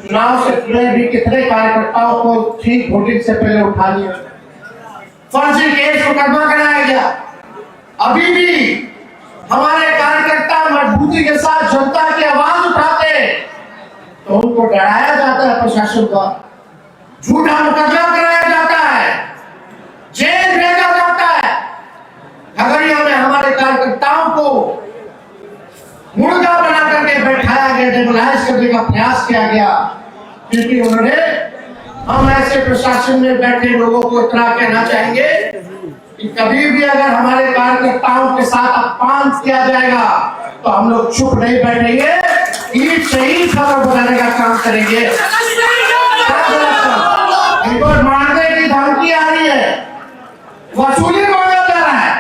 चुनाव से जुड़े भी कितने कार्यकर्ताओं को ठीक वोटिंग से पहले उठा लिया, फर्जी केस मुकदमा कराया गया। अभी भी हमारे कार्यकर्ता मजबूती के साथ जनता की आवाज उठाते तो उनको डराया जाता है प्रशासन द्वारा, झूठा मुकदमा कराया जाता है, जेल भेजा जाता है। खगड़िया में हमारे कार्यकर्ताओं को मुर्गा बना करके बैठाया गया, डेमोलाइज करने का प्रयास किया गया, क्योंकि उन्होंने, हम ऐसे प्रशासन में बैठे लोगों को इतना कहना चाहेंगे कि कभी भी अगर हमारे कार्यकर्ताओं के साथ अपमान किया जाएगा तो हम लोग चुप नहीं बैठेंगे, ईट से ही खबर बनाने का काम करेंगे। मारने की धमकी आ रही है, वसूली मांगा जा रहा है,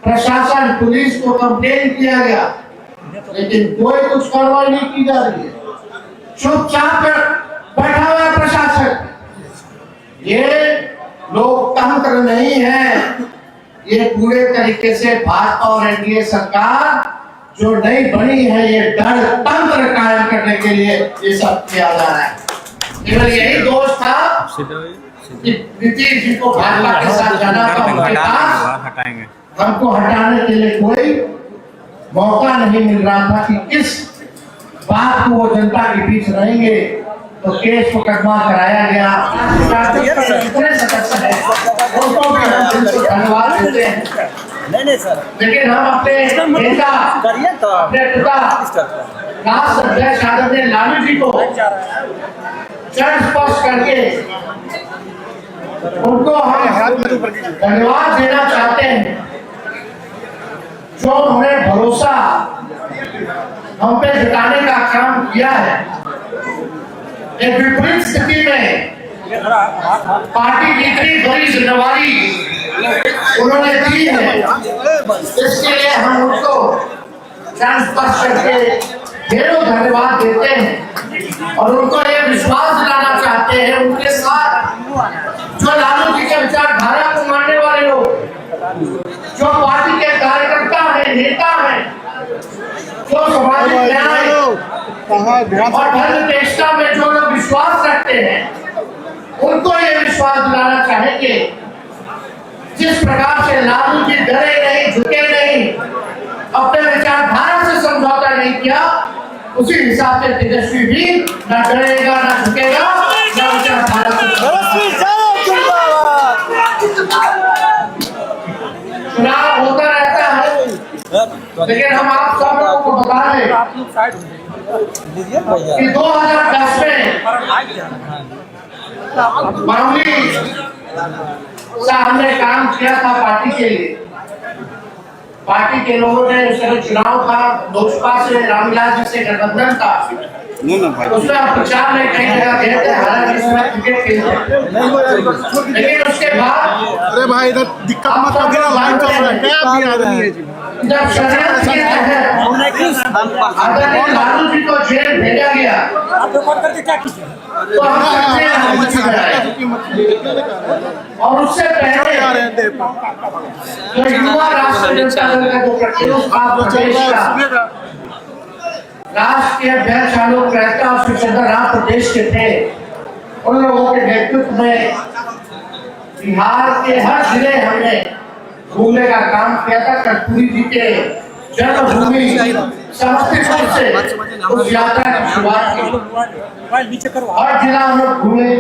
प्रशासन पुलिस को कंप्लेन किया गया, लेकिन कोई कुछ कार्रवाई नहीं की जा रही है, चुपचाप बैठा हुआ है प्रशासन। ये लोकतंत्र नहीं है, ये पूरे तरीके से भाजपा और एनडीए सरकार जो नई बनी है, ये डर तंत्र कायम करने के लिए ये सब किया जा रहा है। केवल यही दोष था कि नीतीश जी को भाजपा के साथ जाना था, उनके पास हमको हटाने के लिए कोई मौका नहीं मिल रहा था कि किस बात को वो जनता के बीच रहेंगे, तो केस मुकदमा कराया गया। कितने सदस्य हैं उनको भी हम दिल से धन्यवाद देते हैं, नहीं सर, लेकिन हम अपने नेता, अपने पिता राष्ट्र अध्यक्ष आदरणीय लालू जी को चरण स्पर्श करके उनको हम धन्यवाद देना चाहते हैं, जो उन्होंने भरोसा हम पे जताने का काम किया है। एक विपरीत स्थिति में पार्टी की इतनी बड़ी जिम्मेवारी उन्होंने दी है, इसके लिए हम उनको चरण स्पर्श करके ढेरों धन्यवाद देते हैं और उनको ये विश्वास दिलाना चाहते हैं, उनके साथ जो लालू जी के विचारधारा को मानने वाले लोग, जो पार्टी के कार्यकर्ता हैं, नेता हैं, जो सामाजिक न्याय और धर्म निष्ठा में जो लोग विश्वास रखते हैं, उनको ये विश्वास दिलाना चाहेंगे, जिस प्रकार से लालू जी डरे नहीं, झुके नहीं, अपने विचारधारा से समझौता नहीं किया, उसी हिसाब से तेजस्वी भी न डरेगा, न झुकेगा, न विचारधारा से। चुनाव होता रहता है, लेकिन हम आप सब लोगों को बता दें कि 2010 में मामूली सा हमने काम किया था पार्टी के लिए। पार्टी के लोगों ने उस समय चुनाव था, लोजपा से रामविलास जी से गठबंधन था, उसमें हम प्रचार में कई जगह गए थे, हालांकि उसमें क्रिकेट खेलते, लेकिन उसके बाद अरे भाई इधर दिक्कत मत करो, लाइन चल रहा है, क्या भी आ रही है जी। जब षड्यंत्र के तहत आदरणीय लालू जी को जेल भेजा गया, तो हम और उससे पहले जो युवा राष्ट्रीय जनता दल का जो प्रदेश का राष्ट्रीय अध्यक्ष आलोक मेहता और शिवशंकर राम प्रदेश के थे, उन लोगों के नेतृत्व में बिहार के हर जिले हमने घूमने का काम किया था। कर्पूरी जी के जन्मभूमि समस्तीपुर से उस यात्रा की शुरुआत की, हर जिला हम लोग घूमे,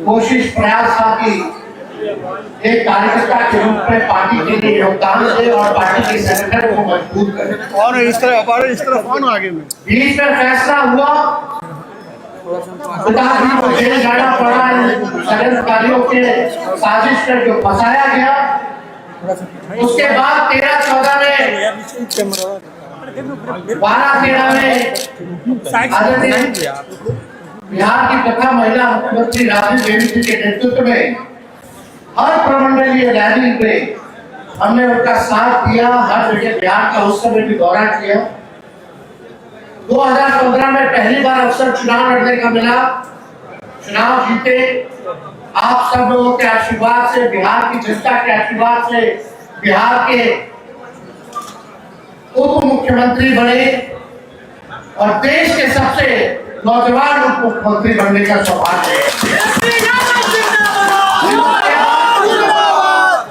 कोशिश प्रयास था कि एक कार्यकर्ता के रूप में पार्टी के लिए योगदान दे और पार्टी के संगठन को मजबूत करे। और इस तरह आगे में बीच में फैसला हुआ, पिताजी को जेल जाना पड़ा, षड्यंत्रकारियों के साजिश में जो फंसाया गया। उसके बाद 13-14 में 12-13 में बिहार की प्रथम महिला मुख्यमंत्री राबड़ी देवी जी के नेतृत्व में हर प्रमंडलीय रैली में हमने उनका साथ दिया, हर जगह बिहार का उस समय भी दौरा किया। 2015 में पहली बार अवसर चुनाव लड़ने का मिला, चुनाव जीते। आप सब लोगों के आशीर्वाद से, बिहार की जनता के आशीर्वाद से बिहार के उप मुख्यमंत्री बने और देश के सबसे नौजवान उप मुख्यमंत्री बनने का सौभाग्य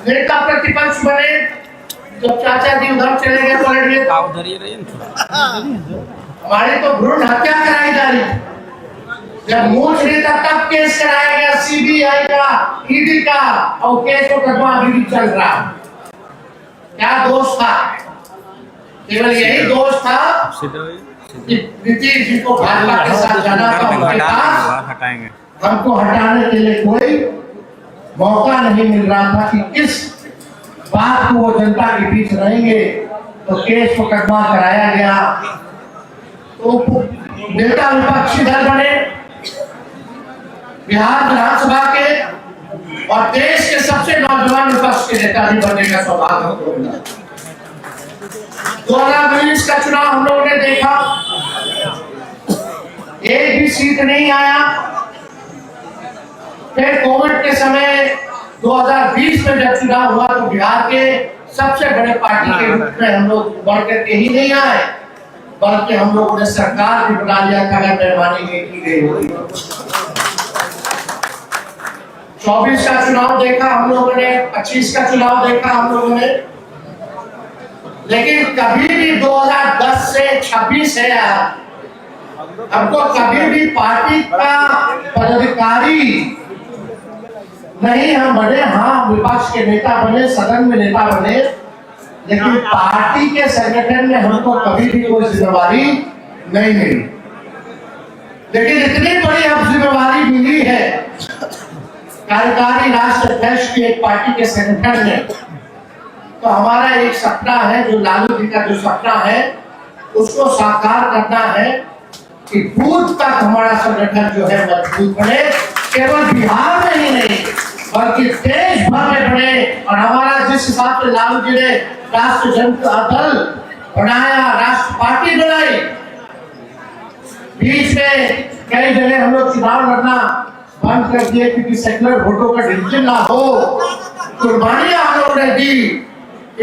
नेता प्रतिपक्ष बने। जब चाचा जी उधर चले गए पलट गए, हमारी तो भ्रूण हत्या कराई जा रही। जब मूछ नहीं था तब केस कराया गया सीबीआई का, ईडी का, और केस मुकदमा अभी भी चल रहा। क्या दोष था? केवल यही दोष था कि नीतीश जी को भाजपा के साथ जाना था, उनके पास हमको हटाने के लिए कोई मौका नहीं मिल रहा था कि किस बात को वो जनता के बीच रहेंगे। तो केस मुकदमा कराया गया, तो नेता विपक्षी दल बने, बिहार विधानसभा के और देश के सबसे नौजवान विपक्ष के नेता भी बनने का सौभाग्य हमको मिला। 2019 का चुनाव हम लोगों ने देखा, एक भी सीट नहीं आया। फिर कोविड के समय 2020 में जब चुनाव हुआ तो बिहार के सबसे बड़े पार्टी के रूप में हम लोग बढ़ करके ही नहीं आए, बल्कि हम लोगों ने सरकार भी बना लिया था अगर बेईमानी नहीं की गई होगी। 24 का चुनाव देखा हम लोगों ने, 25 का चुनाव देखा हम लोगों ने, लेकिन कभी भी 2010 से 26 है, हमको कभी भी पार्टी का पदाधिकारी नहीं हम बने। हाँ, विपक्ष के नेता बने, सदन में नेता बने, लेकिन पार्टी के संगठन में हमको कभी भी कोई जिम्मेवारी नहीं मिली। लेकिन इतनी बड़ी अब जिम्मेवारी मिली है कार्यकारी राष्ट्र अध्यक्ष की एक पार्टी के संगठन में, तो हमारा एक सपना है, जो लालू जी का जो सपना है उसको साकार करना है कि बूथ तक हमारा संगठन जो है मजबूत बने, केवल बिहार में ही नहीं बल्कि देश भर में बने। और हमारा जिस हिसाब से लालू जी ने राष्ट्रीय जनता दल बनाया, राष्ट्र पार्टी बनाई, बीच में कई जगह हम लोग चुनाव लड़ना बंद कर दिए क्योंकि सेकुलर वोटों का डिवीजन ना हो। कुर्बानियां हम लोगों ने दी,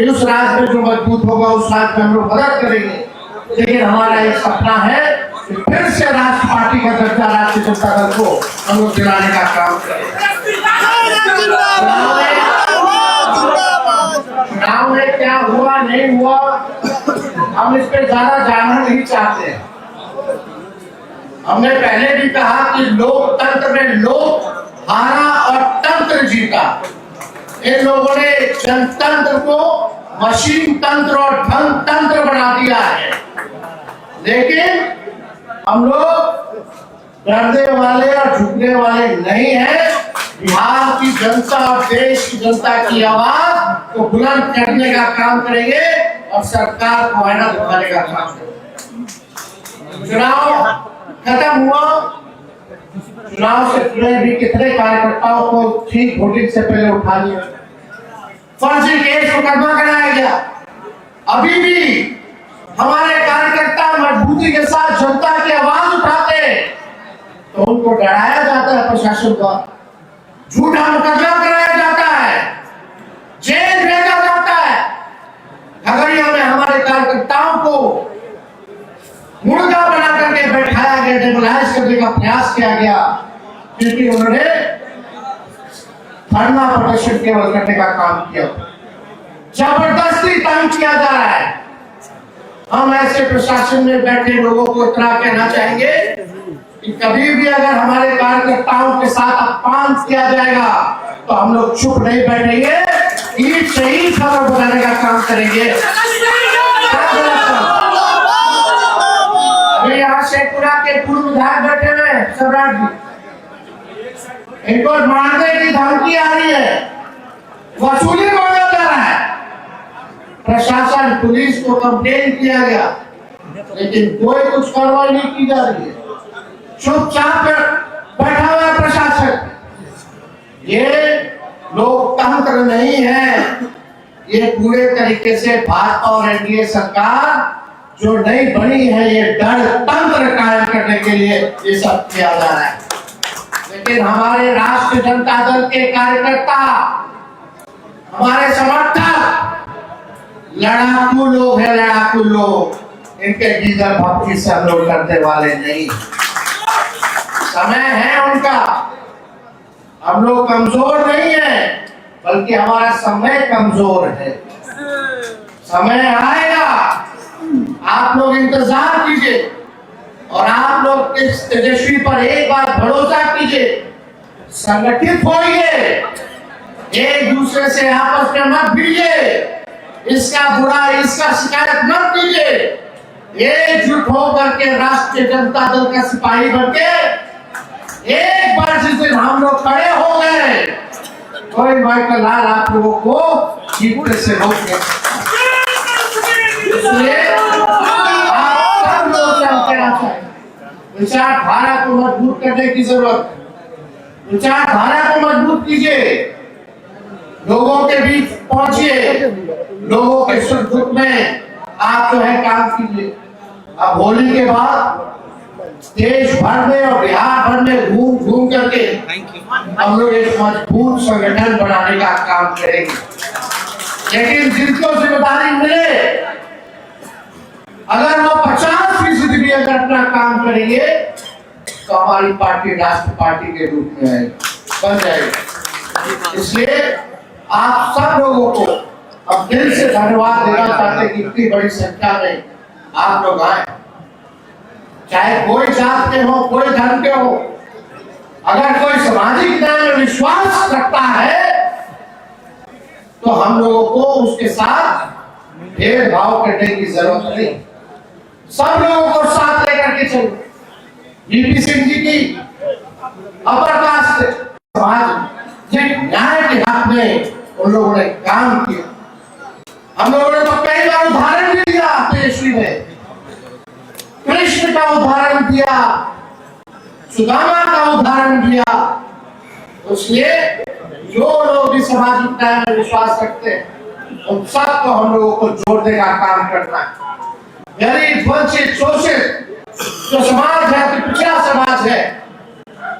उस राज्य में जो मजबूत होगा उस राज्य में हम लोग मदद करेंगे। लेकिन हमारा एक सपना है कि फिर से राष्ट्र पार्टी का दर्जा राष्ट्रीय जनता दल को हम लोग दिलाने का काम करें। चुनाव में क्या हुआ नहीं हुआ हम इस पे ज्यादा जानना नहीं चाहते। हमने पहले भी कहा कि लोकतंत्र में लोक हारा और तंत्र जीता। इन लोगों ने जनतंत्र को मशीन तंत्र और धन तंत्र बना दिया है। लेकिन हम लोग डरने वाले और झुकने वाले नहीं हैं। बिहार की जनता और देश की जनता की आवाज को बुलंद करने का काम करेंगे और सरकार को आईना दिखाने का काम करेंगे। चुनाव खत्म हुआ, चुनाव से जुड़े भी कितने कार्यकर्ताओं को ठीक वोटिंग से पहले उठा लिया, फर्जी केस मुकदमा कराया गया। अभी भी हमारे कार्यकर्ता मजबूती के साथ जनता की आवाज उठाते तो उनको डराया जाता है प्रशासन द्वारा, झूठा मुकदमा कराया जाता है, जेल भेजा जाता है। खगड़िया में हमारे कार्यकर्ताओं को मुर्गा बना करके बैठाया गया, डेमोलाइज करने का प्रयास किया गया क्योंकि उन्होंने धरना प्रदर्शन केवल करने का काम किया। जबरदस्ती तंग किया जा रहा है। हम ऐसे प्रशासन में बैठे लोगों को इतना कहना चाहेंगे कि कभी भी अगर हमारे कार्यकर्ताओं के साथ अपमान किया जाएगा तो हम लोग चुप नहीं बैठेंगे, ईट से ही खबर बनाने का काम करेंगे। अभी यहाँ शेखपुरा के पूर्व विधायक बैठे हुए सम्राट जी, इनको मारने की धमकी आ रही है, वसूली मांगा जा रहा है। प्रशासन पुलिस को कंप्लेन किया गया लेकिन कोई कुछ कार्रवाई नहीं की जा रही है, चुपचाप बैठा हुआ है प्रशासन। ये लोकतंत्र नहीं है, ये पूरे तरीके से भाजपा और एनडीए सरकार जो नई बनी है ये डर तंत्र कायम करने के लिए ये सब किया जा रहा है। लेकिन हमारे राष्ट्रीय जनता दल के कार्यकर्ता, हमारे समर्थक लड़ाकू लोग हैं, लड़ाकू लोग, इनके गीदड़ भक्ति से हम लोग करने वाले नहीं। समय है उनका। हम लोग कमजोर नहीं है, बल्कि हमारा समय कमजोर है। समय आएगा, आप लोग इंतजार कीजिए और आप लोग इस तेजस्वी पर एक बार भरोसा कीजिए, संगठित होइए, एक दूसरे से आपस में मत भिड़िए, इसका बुरा इसका शिकायत मत कीजिए। एकजुट होकर के राष्ट्रीय जनता दल का सिपाही बनके एक बार जिस दिन हम लोग खड़े हो गए, कोई माइकल लाल आप लोगों को जीतने से रोक नहीं सकता। इसलिए आप सब लोग कहना चाहिए, विचारधारा को मजबूत करने की जरूरत है। विचारधारा को मजबूत कीजिए, लोगों के बीच पहुंचिए, लोगों के सुख दुख में आप जो है काम कीजिए। अब होली के बाद देश भर में और बिहार भर में घूम घूम करके हम लोग एक मजबूत संगठन बनाने का काम करेंगे। लेकिन जिनको जिम्मेदारी मिले, अगर वो 50% भी अगर अपना काम करेंगे तो हमारी पार्टी राष्ट्र पार्टी के रूप में बन जाएगी। इसलिए आप सब लोगों को अब दिल से धन्यवाद देना चाहते हैं कि इतनी बड़ी संख्या में आप लोग आए, चाहे कोई जात के हो, कोई धर्म के हो। अगर कोई सामाजिक न्याय में विश्वास रखता है तो हम लोगों को उसके साथ भेदभाव करने की जरूरत नहीं, सब लोगों को साथ लेकर के चलो। वीपी सिंह जी की अपर कास्ट समाज न्याय के हाथ में उन लोगों ने काम किया। हम लोगों ने तो कई बार उदाहरण भी दिया, तेजस्वी ने कृष्ण का उदाहरण दिया, सुदामा का उदाहरण दिया। इसलिए जो लोग भी सामाजिक न्याय में विश्वास रखते हैं उन सबको हम लोगों को जोड़ने का काम करना है। गरीब वंचित शोषित जो समाज है, पिछड़ा समाज है,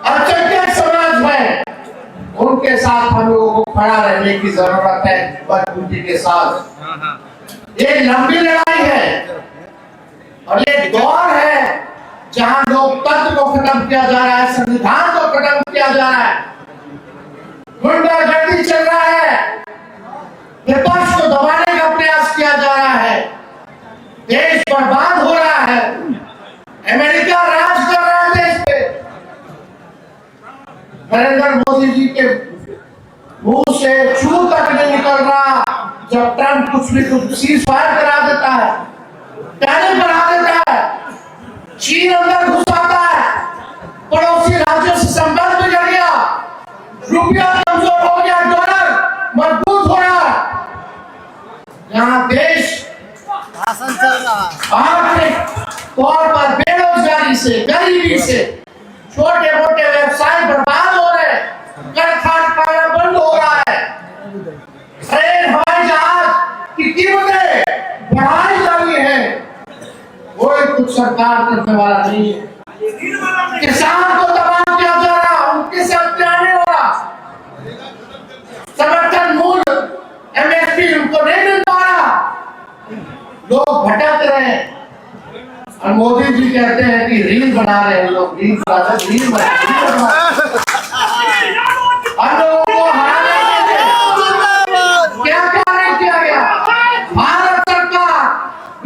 अल्पसंख्यक समाज है, उनके साथ हम लोगों को खड़ा रहने की जरूरत है, मजबूती के साथ। ये लंबी लड़ाई है और ये दौर है जहां लोकतंत्र को खत्म किया जा रहा है, संविधान को खत्म किया जा रहा है, गुंडागर्दी चल रहा है, विपक्ष को दबाने का प्रयास किया जा रहा है, देश बर्बाद हो रहा है, अमेरिका राज कर रहा है देश पे। नरेंद्र मोदी जी के मुंह से छू तक नहीं निकल रहा जब ट्रंप कुछ सीज फायर करा देता है, पैनल बढ़ा देता है, चीन अंदर घुस आता है, पड़ोसी राज्यों से संबंध बिगड़ गया, रुपया कमजोर हो गया, डॉलर मजबूत हो रहा, यहाँ देश शासन चल रहा आर्थिक तौर पर बेरोजगारी से, गरीबी से, छोटे मोटे व्यवसाय बर्बाद हो रहे हैं, कारखाना बंद हो रहा है, ट्रेन हवाई जहाज की कीमतें बढ़ाई जा रही है, कोई कुछ सरकार करने वाला नहीं है। किसान को दबाव किया जा रहा, उनके साथ नहीं हो रहा, समर्थन मूल्य एमएसपी उनको नहीं मिल पा रहा, लोग भटक रहे हैं। और मोदी जी कहते हैं कि रील बना रहे हैं, लोग रील बना रहे हैं, रील बना हम लोगों को हराने के लिए क्या कार्य किया गया? भारत सरकार,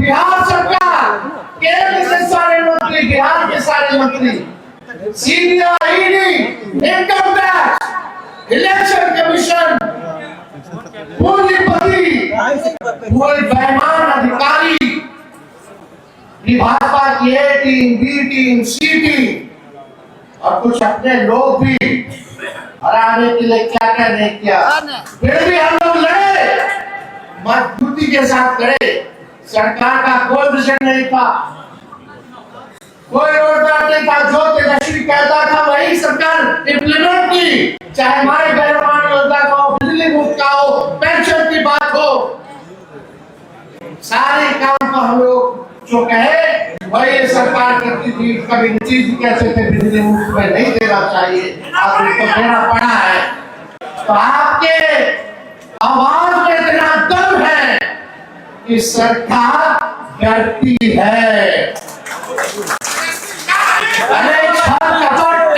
बिहार सरकार, केंद्र के सारे मंत्री, बिहार के सारे मंत्री, CBI, income tax, election commission, पूंजीपति, कोई बेईमान अधिकारी, भाजपा की ए टीम, बी टीम, सी टीम और कुछ अपने लोग भी हराने के लिए क्या क्या नहीं किया, फिर भी हम लोग लड़े, मजबूती के साथ लड़े। सरकार का कोई विजन नहीं था, कोई रोडमैप नहीं था, जो तेजस्वी कहता था वही सरकार इम्प्लीमेंट की, चाहे हमारे गैरमान योजना का हो, बिजली मुफ्त का हो, पेंशन की बात हो, सारे काम को हम लोग जो कहे वही सरकार करती थी। कभी चीज कहते थे बिजली मुफ्त में नहीं देना चाहिए, आप उनको देना पड़ा है। तो आपके आवाज में इतना दम है कि सरकार डरती है। अरे छल कपट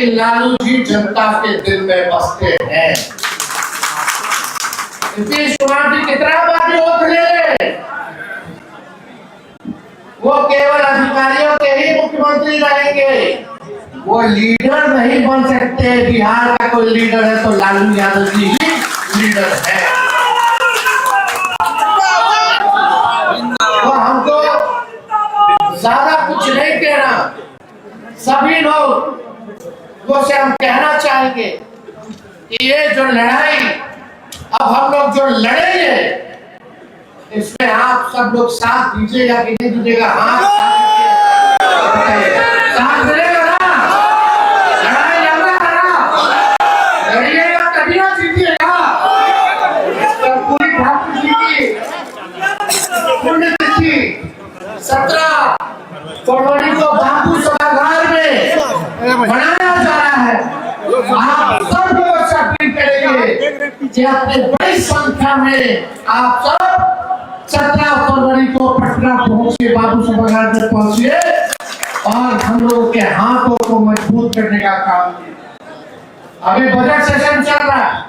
लेकिन लालू जी जनता के दिल में बसते हैं। नीतीश कुमार जी कितना बार वोट ले, वो केवल अधिकारियों के ही मुख्यमंत्री रहेंगे, वो लीडर नहीं बन सकते। बिहार का कोई लीडर है तो लालू यादव जी ही लीडर है। तो हमको ज्यादा कुछ नहीं कहना, सभी लोग से हम कहना चाहेंगे कि ये जो लड़ाई अब हम लोग जो लड़ेंगे, इसमें आप सब लोग साथ दीजिएगा कि नहीं दीजिएगा? हाँ, साथ मिलेगा ना? लड़ाई लड़ना है ना? लड़िएगा तभी ना जीतिएगा। पूरी ठाकुर जी की पुण्यतिथि 17 फरवरी को बापू सभागार में मनाया जा रहा है। आप सब लोग से अपील करेंगे कि अपने बड़ी संख्या में आप सब 17 फरवरी को पटना पहुंचे, बाबू सभागार में पहुंचिए और हम लोगों के हाथों को मजबूत करने का काम कीजिए। अभी बजट सेशन चल रहा है,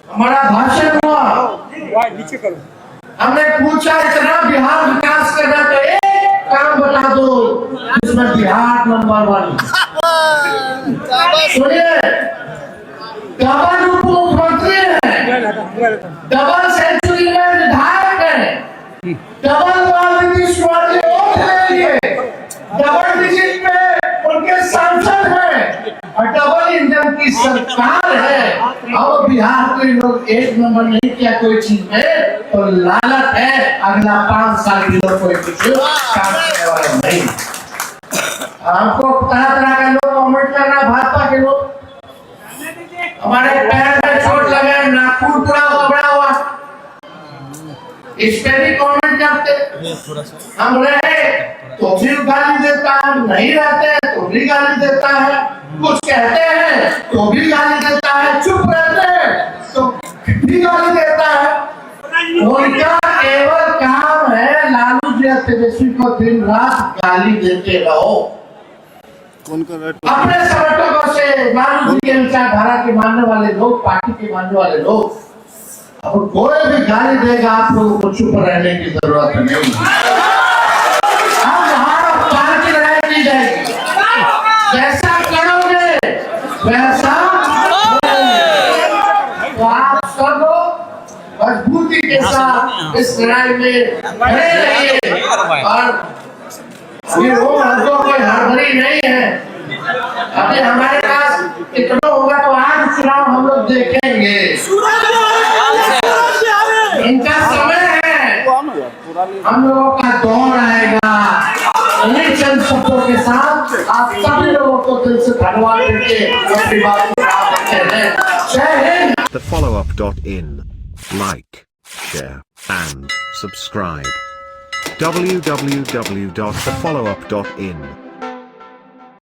हमारा भाषण हुआ, हमने पूछा इतना बिहार विकास करना तो एक काम बता दो जिसमें बिहार नंबर 1। सुनिए, डबल उप मुख्यमंत्री है, डबल सेंचुरी में विधायक है, डबल बार नीतीश कुमार जी वोट लेंगे, डबल डिजिट में उनके सांसद हैं और डबल इंजन की सरकार है। अब बिहार के लोग एक नंबर नहीं किया कोई चीज में तो लालच है अगला 5 साल के लोग कोई कुछ काम करने वाला नहीं। हमको तरह तरह के लोग कमेंट कर रहा, भाजपा के लोग हमारे पैर में चोट लगे, नाखून पूरा उखड़ा हुआ, इस पे भी कमेंट करते। हम रहे तो भी गाली देता है, नहीं रहते तो भी गाली देता है, कुछ कहते हैं तो भी गाली देता है, चुप रहते हैं तो भी गाली देता है। उनका केवल काम है लालू जी तेजस्वी को दिन रात गाली देते रहो। अपने समर्थकों से लालू जी के विचारधारा के मानने वाले लोग, पार्टी के मानने वाले लोग, अब कोई भी गाली देगा आप लोगों को चुप रहने की जरूरत नहीं। अब पार्टी लड़ाई की जाएगी, जैसा करोगे वैसा तो आप सब लोग मजबूती के साथ इस लड़ाई में खड़े रहिए। और ये वो हमको कोई हड़बड़ी नहीं है, अभी हमारे पास कितना होगा तो आज चुनाव हम लोग देखेंगे, इनका समय है, हम लोगों का दौर आएगा। इन्हीं चंद शब्दों के साथ आप सभी लोगों को दिल से धन्यवाद देके अपनी बात को आगे कहते हैं। जय Hind. thefollowup.in. Like, share, and subscribe. www.thefollowup.in